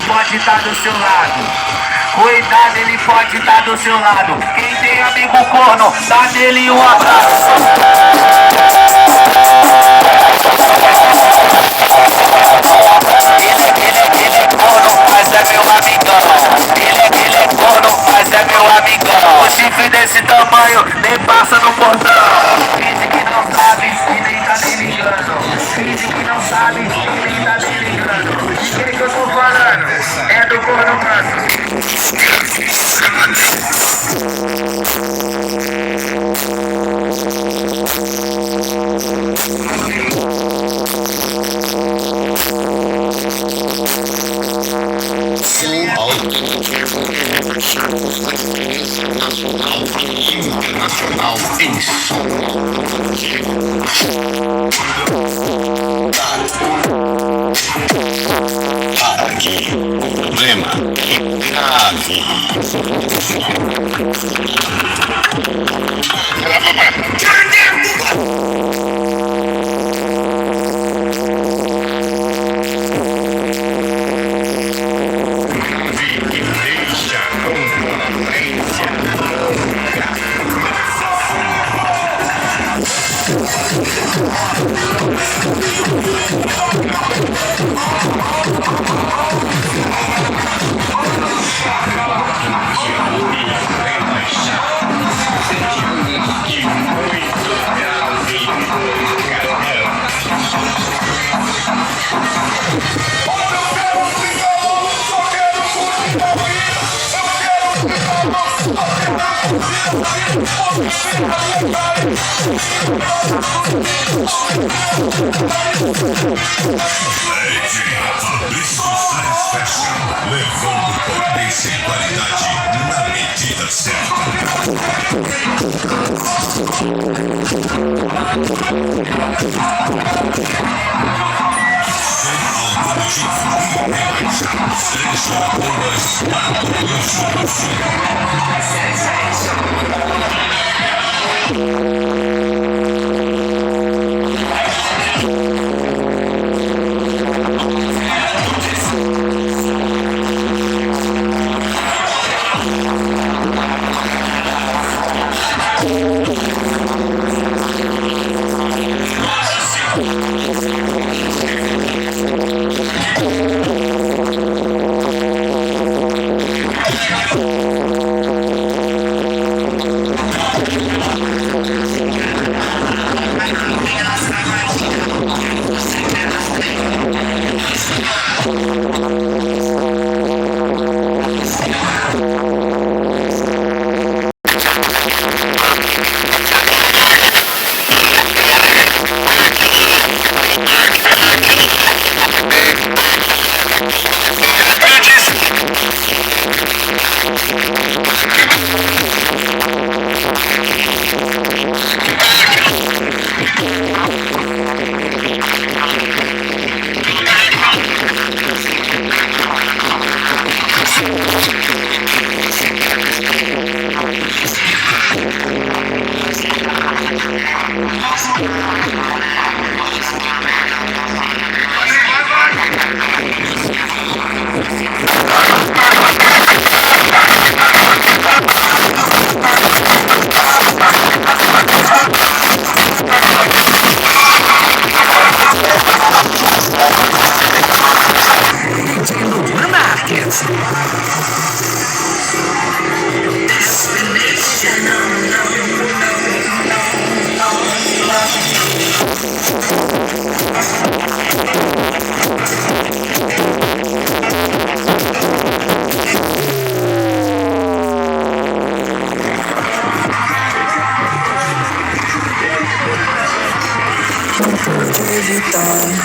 Pode estar do seu lado. Cuidado, ele pode estar do seu lado. Quem tem amigo corno, dá nele um abraço. Ele é corno, mas é meu amigão. Ele é corno, mas é meu amigão. O chifre desse tamanho nem passa no portão. Finge que não sabe e nem tá nem ligando. Finge que não sabe e nem tá nem ligando. De quem que eu tô falando? É do corno manso. Internacional em som. Aqui, problema grave. Levando potência e qualidade na medida certa.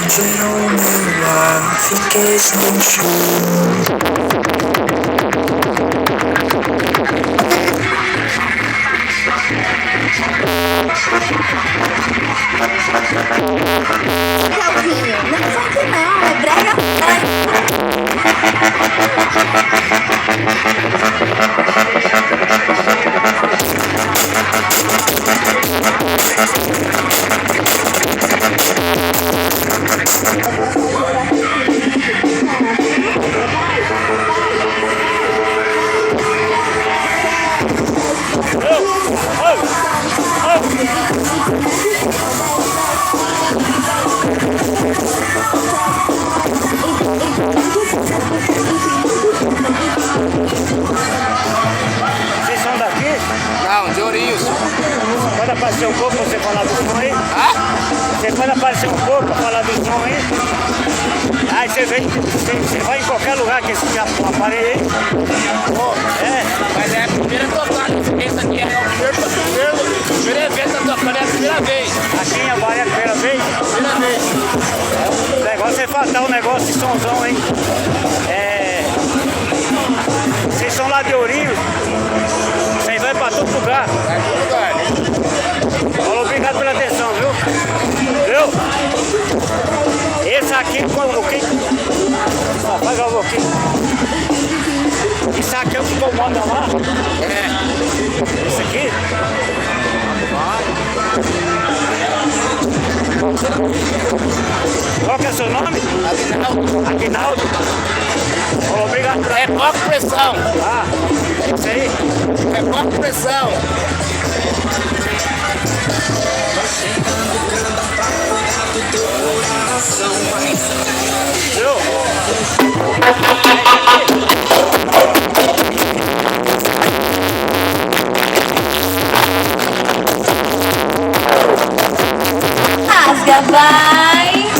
Girou meu ar, fiquei sem chão. Calvinho, não funk não, é brega funk. Vocês são daqui? Não, de Ourinhos. Pode aparecer um pouco pra você falar do som aí? Você pode aparecer um pouco pra falar do som aí? Aí você vem, você vai em qualquer lugar que esse aparelho aí. É. Mas é a primeira tocada. Esse aqui é o primeiro evento da tocada, é a primeira vez. Aqui em Avaré é a primeira vez? Primeira vez. O negócio é fatal, um negócio de somzão, hein? Vocês são lá de Ourinhos? Vocês vão pra todo lugar. Vai pro lugar, né? Falou, obrigado pela atenção, viu? Viu? Esse aqui, o que? Vai gravar aqui. Isso aqui é o que comanda lá? É. Esse aqui? Qual que é o seu nome? Aguinaldo. Falou, obrigado. É pouca pressão. Ah, isso aí? É pouca pressão. Rasga, vai.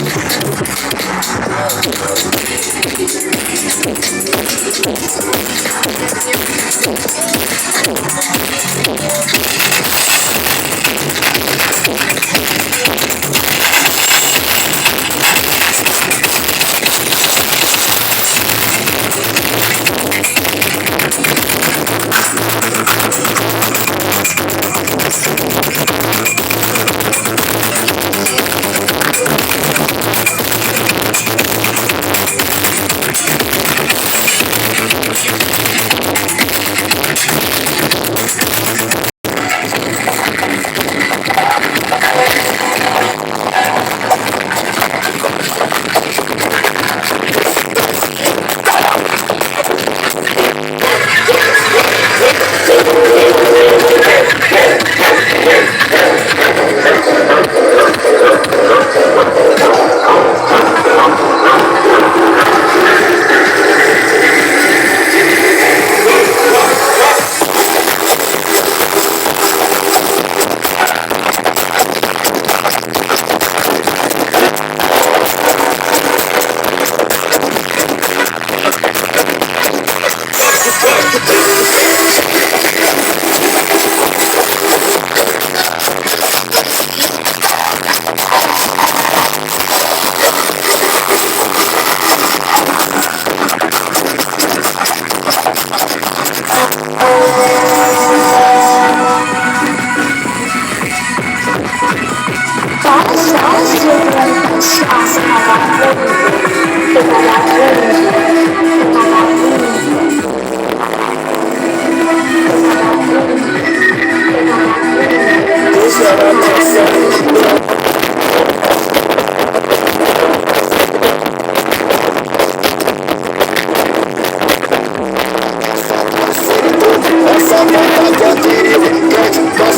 Yes.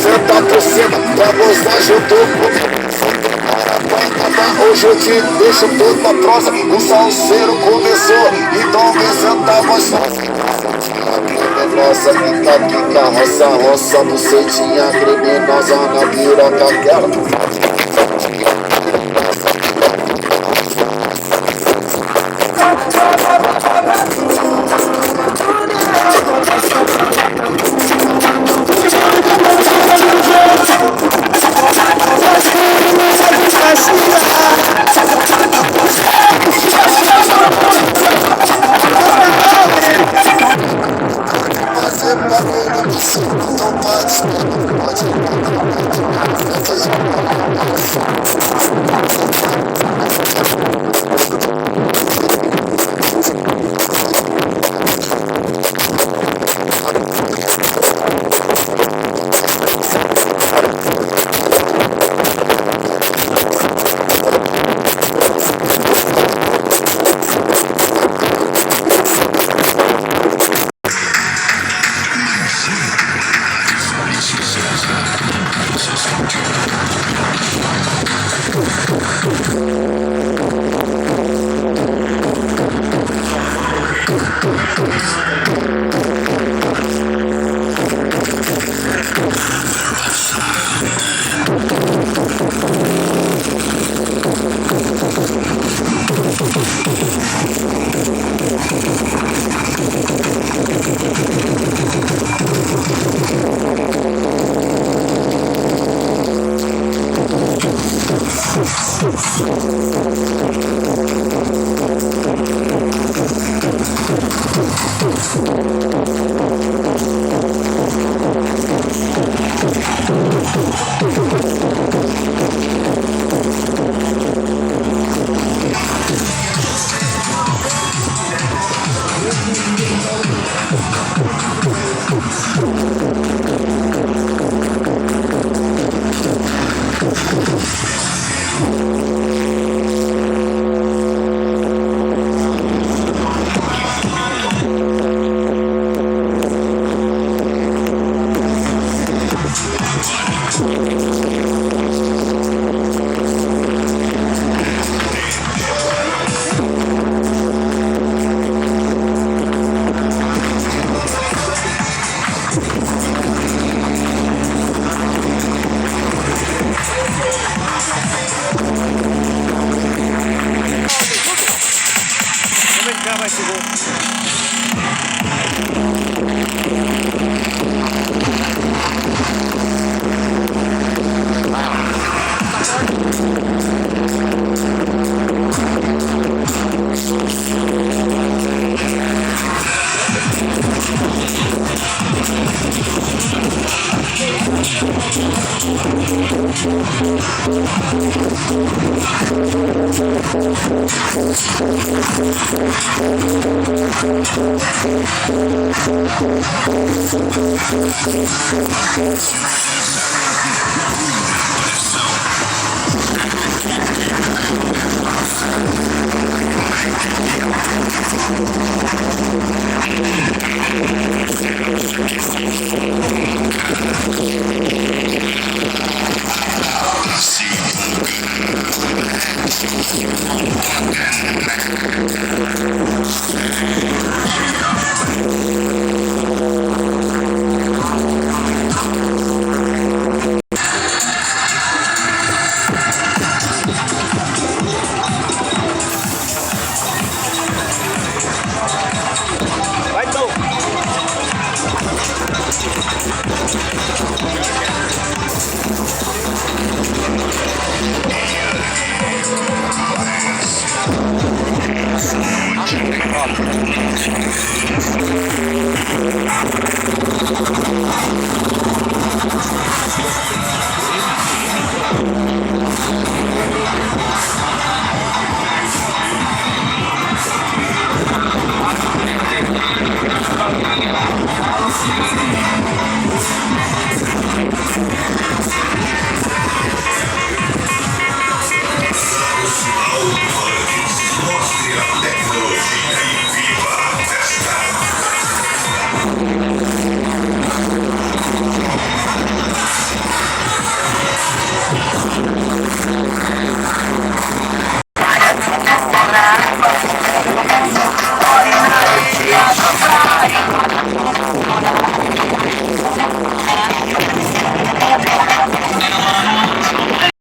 senta por cima pra gozar junto comigo. Hoje eu te deixo toda prosa. O salseiro começou, então me senta gostosa. Nossa, pica, roça, bucetinha criminosa na piroca aquela.